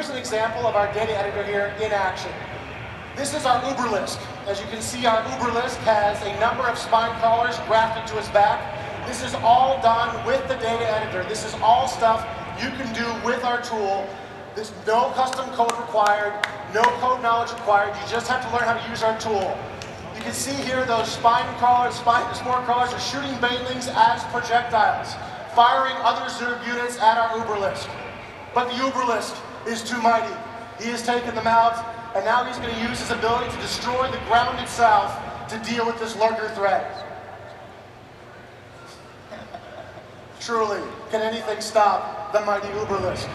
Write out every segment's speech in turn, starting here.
here's an example of our data editor here in action. This is our Uberlisk. As you can see, our Uberlisk has a number of spine crawlers grafted to its back. This is all done with the data editor. This is all stuff you can do with our tool. There's no custom code required, no code knowledge required. You just have to learn how to use our tool. You can see here those spine spore crawlers are shooting banelings as projectiles, firing other Zerg units at our Uberlisk. But the Uberlisk is too mighty. He has taken them out, and now he's going to use his ability to destroy the ground itself to deal with this lurker threat. Truly, can anything stop the mighty Uberlisk?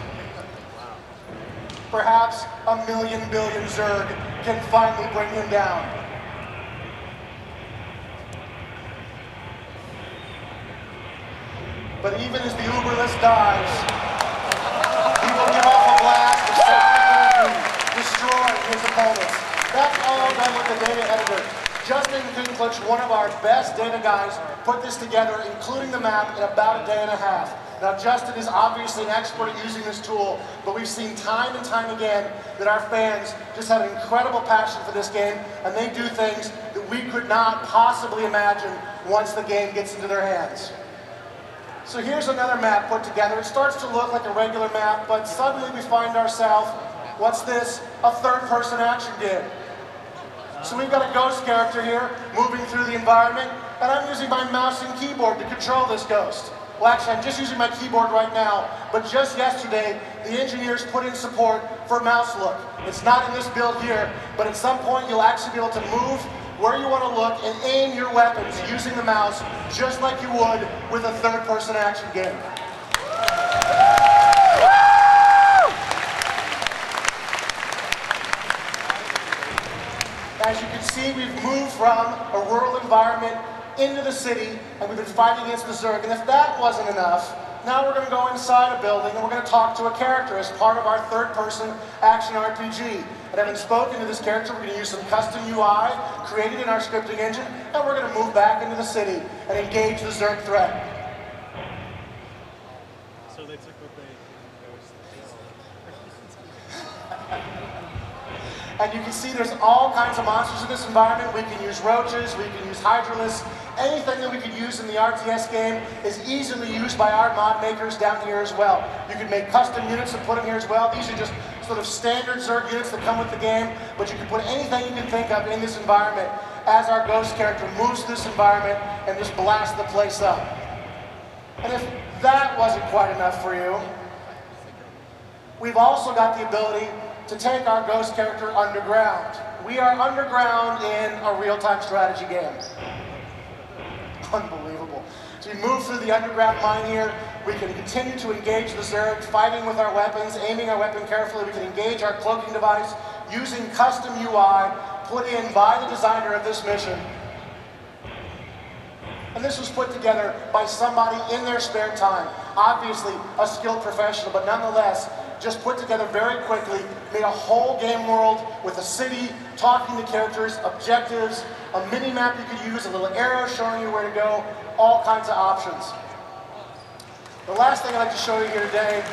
Perhaps a million billion Zerg can finally bring him down. But even as the Uberlisk dies, he will give off a blast of sound energy, destroying his opponents. That's all done with the data editor. Justin Kinclich, one of our best data guys, put this together, including the map, in about a day and a half. Now, Justin is obviously an expert at using this tool, but we've seen time and time again that our fans just have an incredible passion for this game, and they do things that we could not possibly imagine once the game gets into their hands. So here's another map put together. It starts to look like a regular map, but suddenly we find ourselves, what's this? A third-person action game. So we've got a ghost character here, moving through the environment, and I'm using my mouse and keyboard to control this ghost. Well, actually, I'm just using my keyboard right now, but just yesterday, the engineers put in support for mouse look. It's not in this build here, but at some point, you'll actually be able to move where you want to look and aim your weapons using the mouse, just like you would with a third-person action game. As you can see, we've moved from a rural environment into the city, and we've been fighting against the Zerg. And if that wasn't enough, now we're going to go inside a building and we're going to talk to a character as part of our third-person action RPG. And having spoken to this character, we're going to use some custom UI created in our scripting engine, and we're going to move back into the city and engage the Zerg threat. So they took what they And you can see there's all kinds of monsters in this environment. We can use roaches, we can use hydralisks. Anything that we could use in the RTS game is easily used by our mod makers down here as well. You can make custom units and put them here as well. These are just sort of standard Zerg units that come with the game, but you can put anything you can think of in this environment as our ghost character moves through this environment and just blasts the place up. And if that wasn't quite enough for you, we've also got the ability to take our ghost character underground. We are underground in a real-time strategy game. Unbelievable. So we move through the underground mine here. We can continue to engage the Zerg, fighting with our weapons, aiming our weapon carefully. We can engage our cloaking device using custom UI put in by the designer of this mission. And this was put together by somebody in their spare time. Obviously a skilled professional, but nonetheless, just put together very quickly, made a whole game world with a city, talking to characters, objectives, a mini-map you could use, a little arrow showing you where to go, all kinds of options. The last thing I'd like to show you here today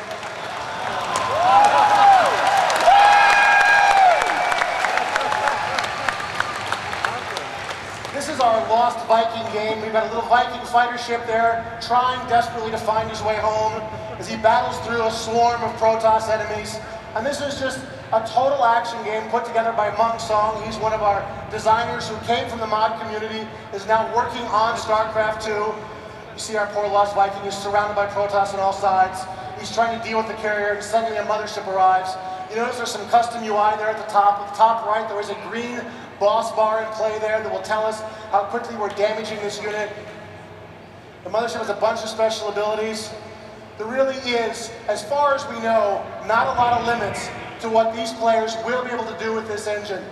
this is our Lost Viking game. We've got a little Viking fighter ship there, trying desperately to find his way home as he battles through a swarm of Protoss enemies. And this is just a total action game put together by Monk Song. He's one of our designers who came from the mod community, is now working on StarCraft 2. You see our poor Lost Viking is surrounded by Protoss on all sides. He's trying to deal with the carrier, and suddenly a mothership arrives. You notice there's some custom UI there at the top. At the top right, there is a green boss bar in play there that will tell us how quickly we're damaging this unit. The mothership has a bunch of special abilities. There really is, as far as we know, not a lot of limits to what these players will be able to do with this engine.